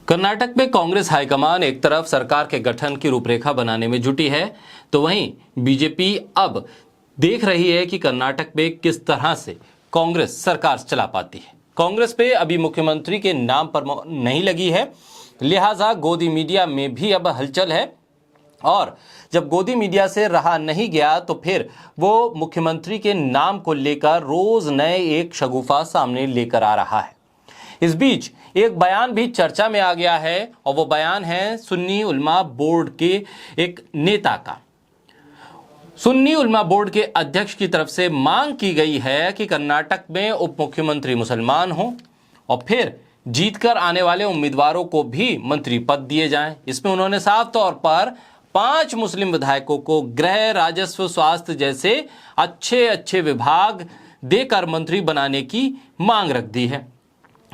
कर्नाटक में कांग्रेस हाईकमान एक तरफ सरकार के गठन की रूपरेखा बनाने में जुटी है, तो वहीं बीजेपी अब देख रही है कि कर्नाटक में किस तरह से कांग्रेस सरकार चला पाती है। कांग्रेस पे अभी मुख्यमंत्री के नाम पर नहीं लगी है, लिहाजा गोदी मीडिया में भी अब हलचल है और जब गोदी मीडिया से रहा नहीं गया तो फिर वो मुख्यमंत्री के नाम को लेकर रोज नए एक शगुफा सामने लेकर आ रहा है। इस बीच एक बयान भी चर्चा में आ गया है और वो बयान है सुन्नी उलमा बोर्ड के एक नेता का। सुन्नी उलमा बोर्ड के अध्यक्ष की तरफ से मांग की गई है कि कर्नाटक में उप मुख्यमंत्री मुसलमान हों और फिर जीतकर आने वाले उम्मीदवारों को भी मंत्री पद दिए जाएं। इसमें उन्होंने साफ तौर पर 5 मुस्लिम विधायकों को गृह, राजस्व, स्वास्थ्य जैसे अच्छे विभाग देकर मंत्री बनाने की मांग रख दी है।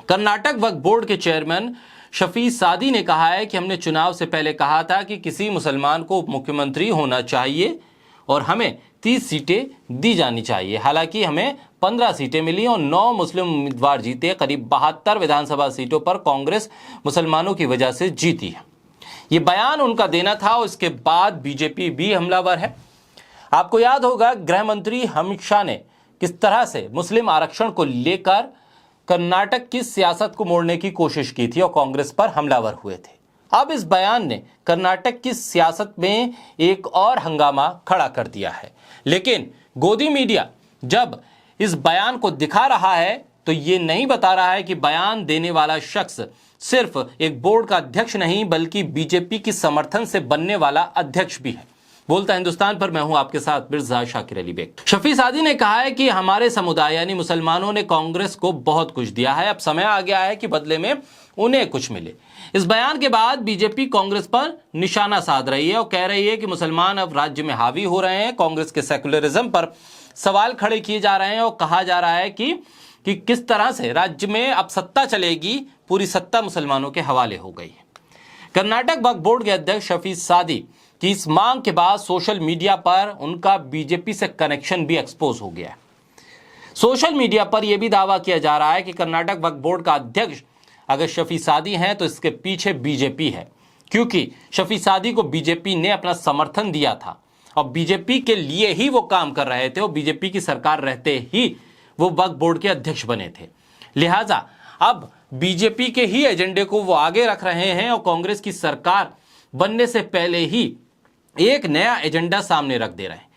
कर्नाटक वक्फ बोर्ड के चेयरमैन शफी सादी ने कहा है कि हमने चुनाव से पहले कहा था कि किसी मुसलमान को उप मुख्यमंत्री होना चाहिए और हमें 30 सीटें दी जानी चाहिए। हालांकि हमें 15 सीटें मिली और 9 मुस्लिम उम्मीदवार जीते। करीब 72 विधानसभा सीटों पर कांग्रेस मुसलमानों की वजह से जीती है। ये बयान उनका देना था और इसके बाद बीजेपी भी हमलावर है। आपको याद होगा गृह मंत्री अमित शाह ने किस तरह से मुस्लिम आरक्षण को लेकर कर्नाटक की सियासत को मोड़ने की कोशिश की थी और कांग्रेस पर हमलावर हुए थे। अब इस बयान ने कर्नाटक की सियासत में एक और हंगामा खड़ा कर दिया है। लेकिन गोदी मीडिया जब इस बयान को दिखा रहा है तो ये नहीं बता रहा है कि बयान देने वाला शख्स सिर्फ एक बोर्ड का अध्यक्ष नहीं बल्कि बीजेपी की समर्थन से बनने वाला अध्यक्ष भी है। बोलता हिंदुस्तान पर मैं हूं आपके साथ मिर्जा शाकिर अली बेग। शफी सादी ने कहा है कि हमारे समुदाय यानी मुसलमानों ने कांग्रेस को बहुत कुछ दिया है, अब समय आ गया है कि बदले में उन्हें कुछ मिले। इस बयान के बाद बीजेपी कांग्रेस पर निशाना साध रही है और कह रही है कि मुसलमान अब राज्य में हावी हो रहे हैं। कांग्रेस के सेकुलरिज्म पर सवाल खड़े किए जा रहे हैं और कहा जा रहा है कि किस तरह से राज्य में अब सत्ता चलेगी, पूरी सत्ता मुसलमानों के हवाले हो गई है। कर्नाटक वक्फ बोर्ड के अध्यक्ष शफी सादी की इस मांग के बाद सोशल मीडिया पर उनका बीजेपी से कनेक्शन भी एक्सपोज हो गया है। सोशल मीडिया पर यह भी दावा किया जा रहा है कि कर्नाटक वक्फ बोर्ड का अध्यक्ष अगर शफी सादी हैं तो इसके पीछे बीजेपी है, क्योंकि शफी सादी को बीजेपी ने अपना समर्थन दिया था और बीजेपी के लिए ही वो काम कर रहे थे और बीजेपी की सरकार रहते ही वो वक्फ बोर्ड के अध्यक्ष बने थे। लिहाजा अब बीजेपी के ही एजेंडे को वो आगे रख रहे हैं और कांग्रेस की सरकार बनने से पहले ही एक नया एजेंडा सामने रख दे रहे हैं,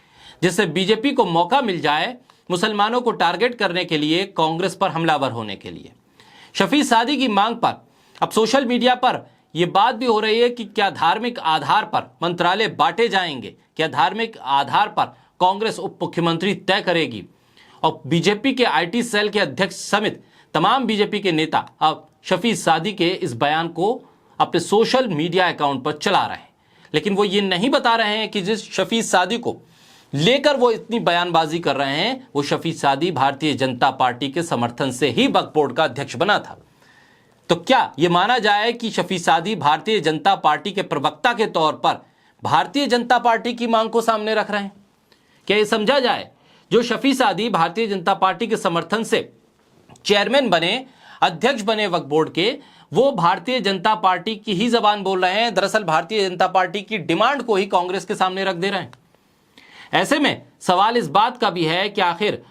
जिससे बीजेपी को मौका मिल जाए मुसलमानों को टारगेट करने के लिए, कांग्रेस पर हमलावर होने के लिए। शफी सादी की मांग पर अब सोशल मीडिया पर यह बात भी हो रही है कि क्या धार्मिक आधार पर मंत्रालय बांटे जाएंगे, क्या धार्मिक आधार पर कांग्रेस उप मुख्यमंत्री तय करेगी। और बीजेपी के आईटी सेल के अध्यक्ष समेत तमाम बीजेपी के नेता अब शफी सादी के इस बयान को अपने सोशल मीडिया अकाउंट पर चला रहे हैं, लेकिन वो ये नहीं बता रहे हैं कि जिस शफी सादी को लेकर वो इतनी बयानबाजी कर रहे हैं वो शफी सादी भारतीय जनता पार्टी के समर्थन से ही वक्फ बोर्ड का अध्यक्ष बना था। तो क्या ये माना जाए कि शफी सादी भारतीय जनता पार्टी के प्रवक्ता के तौर पर भारतीय जनता पार्टी की मांग को सामने रख रहे हैं? क्या ये समझा जाए जो शफी सादी भारतीय जनता पार्टी के समर्थन से चेयरमैन बने, अध्यक्ष बने वक्फ बोर्ड के, वो भारतीय जनता पार्टी की ही जबान बोल रहे हैं, दरअसल भारतीय जनता पार्टी की डिमांड को ही कांग्रेस के सामने रख दे रहे हैं। ऐसे में सवाल इस बात का भी है कि आखिर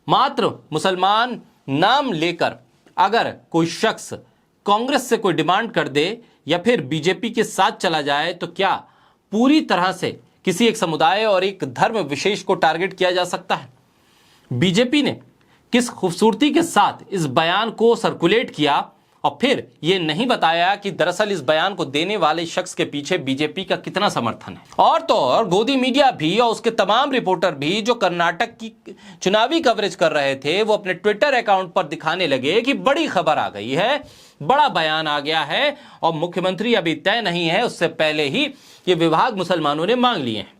मात्र मुसलमान नाम लेकर अगर कोई शख्स कांग्रेस से कोई डिमांड कर दे या फिर बीजेपी के साथ चला जाए तो क्या पूरी तरह से किसी एक समुदाय और एक धर्म विशेष को टारगेट किया जा सकता है? बीजेपी ने किस खूबसूरती के साथ इस बयान को सर्कुलेट किया और फिर यह नहीं बताया कि दरअसल इस बयान को देने वाले शख्स के पीछे बीजेपी का कितना समर्थन है। और तो और गोदी मीडिया भी और उसके तमाम रिपोर्टर भी जो कर्नाटक की चुनावी कवरेज कर रहे थे वो अपने ट्विटर अकाउंट पर दिखाने लगे कि बड़ी खबर आ गई है, बड़ा बयान आ गया है और मुख्यमंत्री अभी तय नहीं है, उससे पहले ही ये विभाग मुसलमानों ने मांग लिए हैं।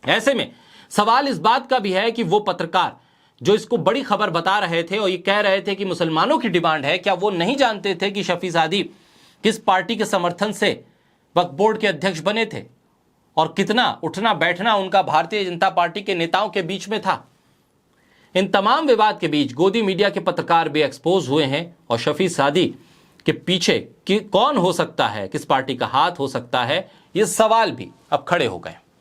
ऐसे में सवाल इस बात का भी है कि वो पत्रकार जो इसको बड़ी खबर बता रहे थे और ये कह रहे थे कि मुसलमानों की डिमांड है, क्या वो नहीं जानते थे कि शफी सादी किस पार्टी के समर्थन से वक्फ बोर्ड के अध्यक्ष बने थे और कितना उठना बैठना उनका भारतीय जनता पार्टी के नेताओं के बीच में था? इन तमाम विवाद के बीच गोदी मीडिया के पत्रकार भी एक्सपोज हुए हैं और शफी सादी कि पीछे कौन हो सकता है, किस पार्टी का हाथ हो सकता है, ये सवाल भी अब खड़े हो गए।